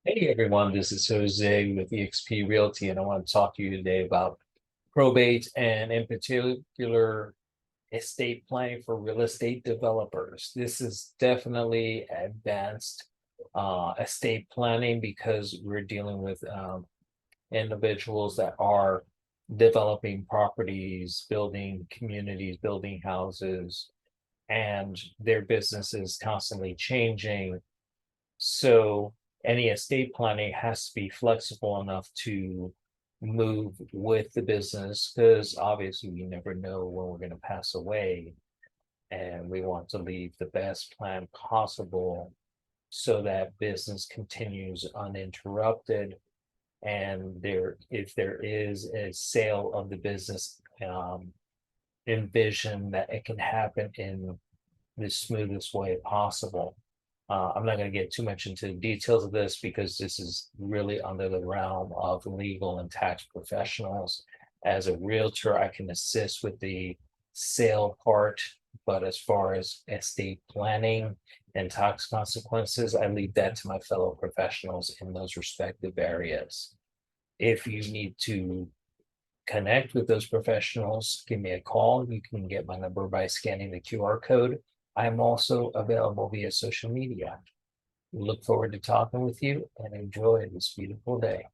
Hey everyone, this is Jose with eXp Realty, and I want to talk to you today about probate and, in particular, estate planning for real estate developers. This is definitely advanced estate planning because we're dealing with individuals that are developing properties, building communities, building houses, and their business is constantly changing. So any estate planning has to be flexible enough to move with the business because obviously we never know when we're going to pass away. And we want to leave the best plan possible so that business continues uninterrupted. And if there is a sale of the business, envision that it can happen in the smoothest way possible. I'm not going to get too much into the details of this because this is really under the realm of legal and tax professionals. As a realtor, I can assist with the sale part, but as far as estate planning and tax consequences, I leave that to my fellow professionals in those respective areas. If you need to connect with those professionals, give me a call. You can get my number by scanning the QR code. I'm also available via social media. Look forward to talking with you and enjoy this beautiful day.